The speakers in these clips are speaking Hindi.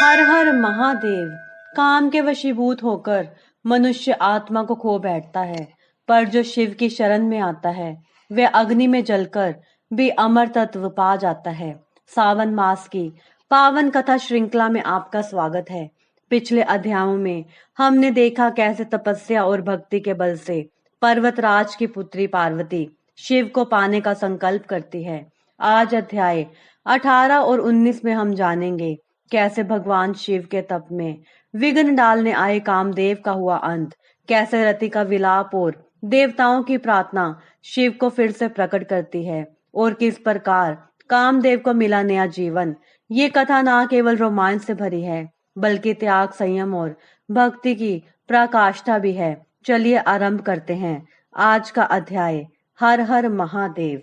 हर हर महादेव। काम के वशीभूत होकर मनुष्य आत्मा को खो बैठता है, पर जो शिव की शरण में आता है वह अग्नि में जलकर भी अमर तत्व पा जाता है। सावन मास की पावन कथा श्रृंखला में आपका स्वागत है। पिछले अध्यायों में हमने देखा कैसे तपस्या और भक्ति के बल से पर्वतराज की पुत्री पार्वती शिव को पाने का संकल्प करती है। आज अध्याय 18 और 19 में हम जानेंगे कैसे भगवान शिव के तप में विघ्न डालने आए कामदेव का हुआ अंत, कैसे रति का विलाप और देवताओं की प्रार्थना शिव को फिर से प्रकट करती है और किस प्रकार कामदेव को मिला नया जीवन। ये कथा न केवल रोमांच से भरी है बल्कि त्याग, संयम और भक्ति की प्रकाष्ठा भी है। चलिए आरंभ करते हैं आज का अध्याय। हर हर महादेव।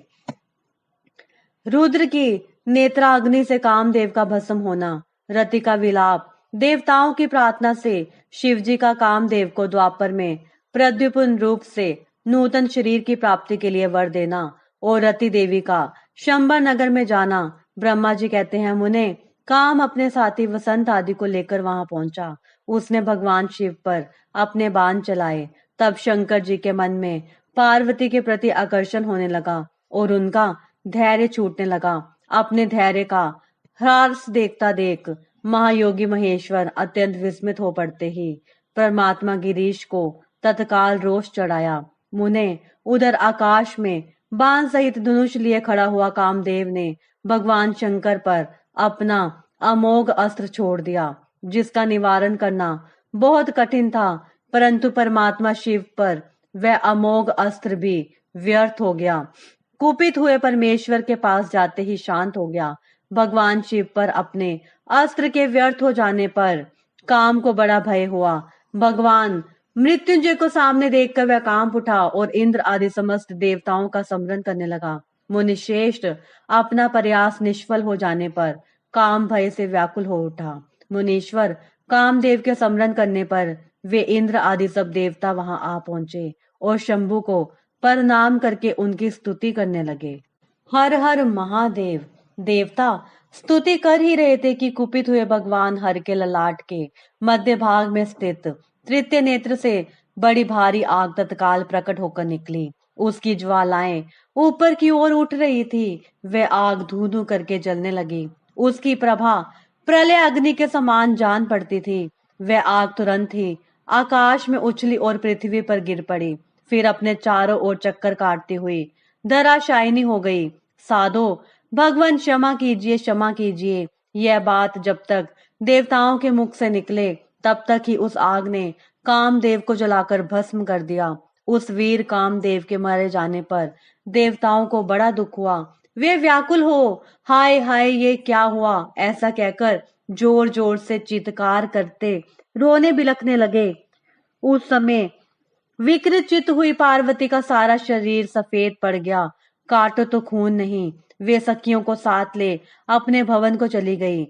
रुद्र की नेत्राग्नि से कामदेव का भस्म होना, रति का विलाप, देवताओं की प्रार्थना से शिवजी का कामदेव को द्वापर में प्रद्युम्न रूप से नूतन शरीर की प्राप्ति के लिए वर देना और रति देवी का शंबर नगर में जाना। ब्रह्मा जी कहते हैं, मुने काम अपने साथी वसंत आदि को लेकर वहां पहुंचा। उसने भगवान शिव पर अपने बाण चलाए। तब शंकर जी के मन में पार्वती के प्रति आकर्षण होने लगा और उनका धैर्य छूटने लगा। अपने धैर्य का ह्रास देखता देख महायोगी महेश्वर अत्यंत विस्मित हो पड़ते ही परमात्मा गिरीश को तत्काल रोष चढ़ाया। मुने उधर आकाश में बाण सहित धनुष लिए खड़ा हुआ कामदेव ने भगवान शंकर पर अपना अमोघ अस्त्र छोड़ दिया, जिसका निवारण करना बहुत कठिन था, परंतु परमात्मा शिव पर वह अमोघ अस्त्र भी व्यर्थ हो गया। कुपित हुए परमेश्वर के पास जाते ही शांत हो गया। भगवान शिव पर अपने अस्त्र के व्यर्थ हो जाने पर काम को बड़ा भय हुआ। भगवान मृत्युंजय को सामने देखकर वह कांप उठा और इंद्र आदि समस्त देवताओं का स्मरण करने लगा। मुनिश्रेष्ठ अपना प्रयास निष्फल हो जाने पर काम भय से व्याकुल हो उठा। मुनीश्वर कामदेव के स्मरण करने पर वे इंद्र आदि सब देवता वहां आ पहुंचे और शंभु को प्रणाम करके उनकी स्तुति करने लगे। हर हर महादेव। देवता स्तुति कर ही रहे थे कि कुपित हुए भगवान हर के ललाट के मध्य भाग में स्थित तृतीय नेत्र से बड़ी भारी आग तत्काल प्रकट होकर निकली। उसकी ज्वालाएं ऊपर की ओर उठ रही थी। वह आग धू धू करके जलने लगी। उसकी प्रभा प्रलय अग्नि के समान जान पड़ती थी। वह आग तुरंत ही आकाश में उछली और पृथ्वी पर गिर पड़ी, फिर अपने चारों ओर चक्कर काटती हुई धराशायिनी हो गई। साधो भगवान क्षमा कीजिए, क्षमा कीजिए। यह बात जब तक देवताओं के मुख से निकले तब तक ही उस आग ने कामदेव को जलाकर भस्म कर दिया। उस वीर कामदेव के मारे जाने पर देवताओं को बड़ा दुख हुआ। वे व्याकुल हो हाय हाय ये क्या हुआ ऐसा कहकर जोर जोर से चित्कार करते रोने बिलखने लगे। उस समय विकृत चित हुई पार्वती का सारा शरीर सफेद पड़ गया। काटो तो खून नहीं। वे सखियों को साथ ले अपने भवन को चली गई।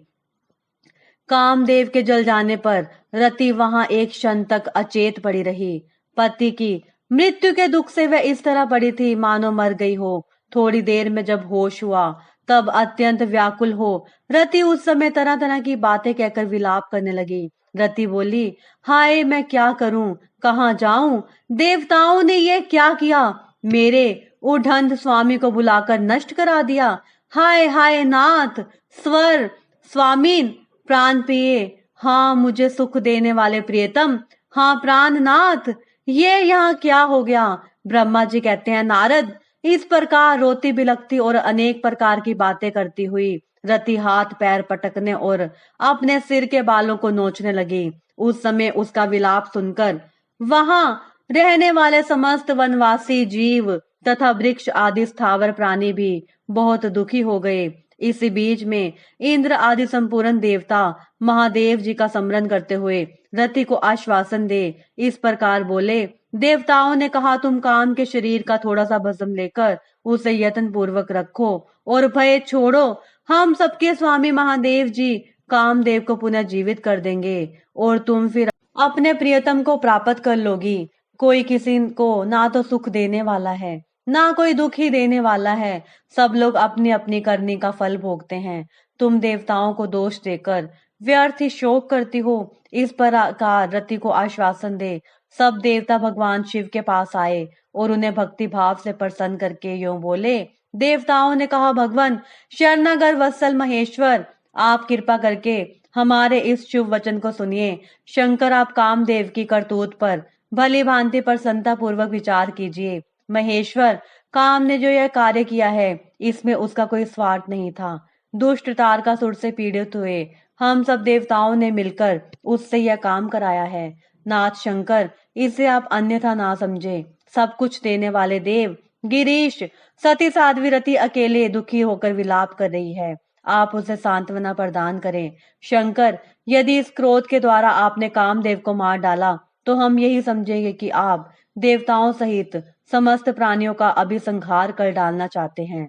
कामदेव के जल जाने पर रति वहां एक क्षण तक अचेत पड़ी रही। पति की मृत्यु के दुख से वह इस तरह पड़ी थी मानो मर गई हो। थोड़ी देर में जब होश हुआ तब अत्यंत व्याकुल हो रति उस समय तरह तरह की बातें कहकर विलाप करने लगी। रति बोली, हाय मैं क्या करूं, कहाँ जाऊं? देवताओं ने ये क्या किया? मेरे उढ़ंद स्वामी को बुलाकर नष्ट करा दिया। हाय हाय नाथ, स्वर स्वामीन, प्राण प्रिय, हाँ मुझे सुख देने वाले प्रियतम, हाँ प्राणनाथ, ये यहाँ क्या हो गया? ब्रह्मा जी कहते हैं, नारद इस प्रकार रोती बिलखती और अनेक प्रकार की बातें करती हुई रति हाथ पैर पटकने और अपने सिर के बालों को नोचने लगी। उस समय उसका विलाप सुनकर वहां रहने वाले समस्त वनवासी जीव तथा वृक्ष आदि स्थावर प्राणी भी बहुत दुखी हो गए। इसी बीच में इंद्र आदि संपूर्ण देवता महादेव जी का स्मरण करते हुए रति को आश्वासन दे इस प्रकार बोले, देवताओं ने कहा तुम काम के शरीर का थोड़ा सा भस्म लेकर उसे यत्न पूर्वक रखो और भय छोड़ो। हम सबके स्वामी महादेव जी कामदेव को पुनः जीवित कर देंगे और तुम फिर अपने प्रियतम को प्राप्त कर लोगी। कोई किसी को ना तो सुख देने वाला है ना कोई दुख ही देने वाला है। सब लोग अपनी अपनी करनी का फल भोगते हैं। तुम देवताओं को दोष देकर व्यर्थ ही शोक करती हो। इस प्रकार रति को आश्वासन दे सब देवता भगवान शिव के पास आए और उन्हें भक्ति भाव से प्रसन्न करके यूं बोले। देवताओं ने कहा, भगवान शरणागत वत्सल महेश्वर, आप कृपा करके हमारे इस शुभ वचन को सुनिए। शंकर, आप कामदेव की करतूत पर भली भांति प्रसन्नता पूर्वक विचार कीजिए। महेश्वर, काम ने जो यह कार्य किया है इसमें उसका कोई स्वार्थ नहीं था। दुष्ट तारकासुर से पीड़ित हुए हम सब देवताओं ने मिलकर उससे यह काम कराया है। नाथ शंकर, इसे आप अन्यथा ना समझे। सब कुछ देने वाले देव गिरीश, सती साध्वी रति अकेले दुखी होकर विलाप कर रही है। आप उसे सांत्वना प्रदान करें। शंकर, यदि इस क्रोध के द्वारा आपने कामदेव को मार डाला तो हम यही समझेंगे कि आप देवताओं सहित समस्त प्राणियों का अभिसंहार कर डालना चाहते हैं।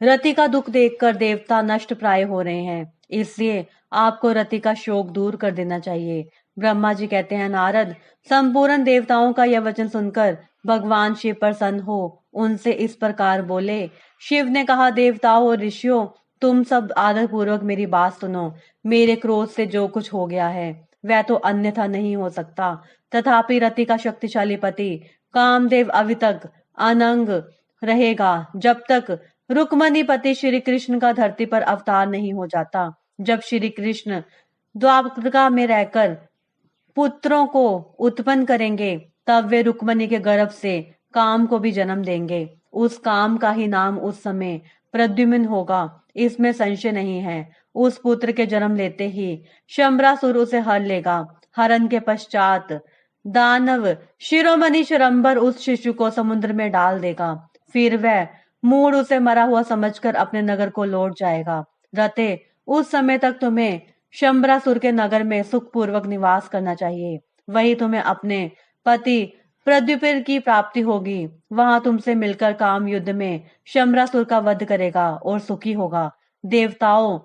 रति का दुख देखकर देवता नष्ट प्राय हो रहे हैं, इसलिए आपको रति का शोक दूर कर देना चाहिए। ब्रह्मा जी कहते हैं, नारद, संपूर्ण देवताओं का यह वचन सुनकर भगवान शिव प्रसन्न हो उनसे इस प्रकार बोले। शिव ने कहा, देवताओं और ऋषियों, तुम सब आदर पूर्वक मेरी बात सुनो। मेरे क्रोध से जो कुछ हो गया है वह तो अन्यथा नहीं हो सकता, तथापि रति का शक्तिशाली पति कामदेव अभी तक अनंग रहेगा जब तक रुक्मणी पति श्री कृष्ण का धरती पर अवतार नहीं हो जाता। जब श्री कृष्ण द्वारका में रहकर पुत्रों को उत्पन्न करेंगे तब वे रुक्मणी के गर्भ से काम को भी जन्म देंगे। उस काम का ही नाम उस समय प्रद्युम्न होगा, इसमें संशय नहीं है। उस पुत्र के जन्म लेते ही शंबरासुर उसे हर लेगा। हरण के पश्चात दानव शिरोमणि शरंबर उस शिशु को समुद्र में डाल देगा। फिर वह मूड उसे मरा हुआ समझकर अपने नगर को लौट जाएगा। रते, उस समय तक तुम्हें शंबरासुर के नगर में सुखपूर्वक निवास करना चाहिए। वही तुम्हें अपने पति प्रद्युम्न की प्राप्ति होगी। वहां तुमसे मिलकर काम युद्ध में शंबरासुर का वध करेगा और सुखी होगा। देवताओं,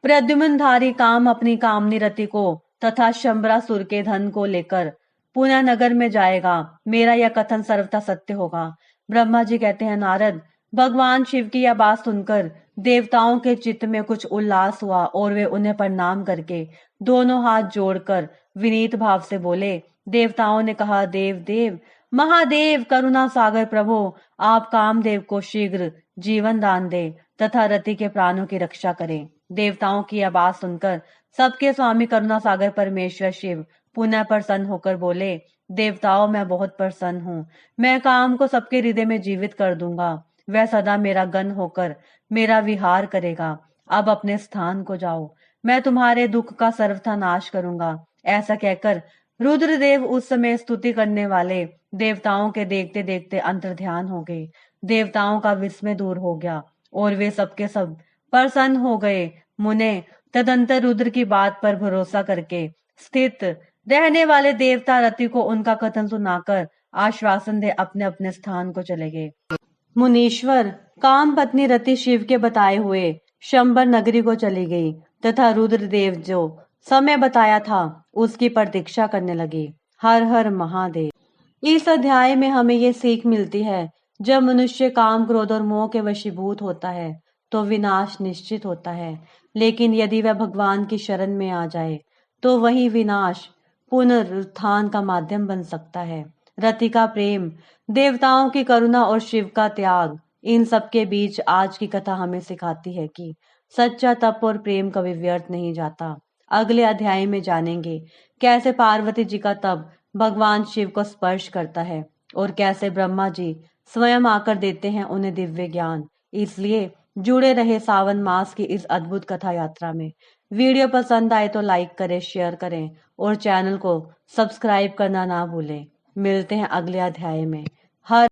प्रद्युम्नधारी काम अपनी कामनी रति को तथा शंबरासुर के धन को लेकर पुनः नगर में जाएगा। मेरा यह कथन सर्वथा सत्य होगा। ब्रह्मा जी कहते हैं, नारद, भगवान शिव की यह बात सुनकर देवताओं के चित्त में कुछ उल्लास हुआ और वे उन्हें प्रणाम करके दोनों हाथ जोड़कर विनीत भाव से बोले। देवताओं ने कहा, देव देव महादेव, करुणा सागर प्रभु, आप कामदेव को शीघ्र जीवन दान दे तथा रति के प्राणों की रक्षा करें। देवताओं की यह बात सुनकर सबके स्वामी करुणा सागर परमेश्वर शिव पुनः प्रसन्न होकर बोले, देवताओं, मैं बहुत प्रसन्न हूँ। मैं काम को सबके हृदय में जीवित कर दूंगा। वह सदा मेरा गण होकर मेरा विहार करेगा। अब अपने स्थान को जाओ, मैं तुम्हारे दुख का सर्वथा नाश करूंगा। ऐसा कहकर रुद्रदेव उस समय स्तुति करने वाले देवताओं के देखते देखते अंतर्ध्यान हो गए। देवताओं का विस्मय दूर हो गया और वे सबके सब प्रसन्न हो गए। मुने तदंतर रुद्र की बात पर भरोसा करके स्थित रहने वाले देवता रति को उनका कथन सुनाकर आश्वासन दे अपने अपने स्थान को चले गए। मुनीश्वर, काम पत्नी रति शिव के बताए हुए शंबर नगरी को चली गई तथा रुद्रदेव जो समय बताया था उसकी प्रतीक्षा करने लगी। हर हर महादेव। इस अध्याय में हमें ये सीख मिलती है, जब मनुष्य काम क्रोध और मोह के वशीभूत होता है तो विनाश निश्चित होता है, लेकिन यदि वह भगवान की शरण में आ जाए तो वही विनाश पुनरुत्थान का माध्यम बन सकता है। रति का प्रेम, देवताओं की करुणा और शिव का त्याग, इन सब के बीच आज की कथा हमें सिखाती है कि सच्चा तप और प्रेम कभी व्यर्थ नहीं जाता। अगले अध्याय में जानेंगे कैसे पार्वती जी का तप भगवान शिव को स्पर्श करता है और कैसे ब्रह्मा जी स्वयं आकर देते हैं उन्हें दिव्य ज्ञान। इसलिए जुड़े रहे सावन मास की इस अद्भुत कथा यात्रा में। वीडियो पसंद आए तो लाइक करें, शेयर करें और चैनल को सब्सक्राइब करना ना भूलें। मिलते हैं अगले अध्याय में। हर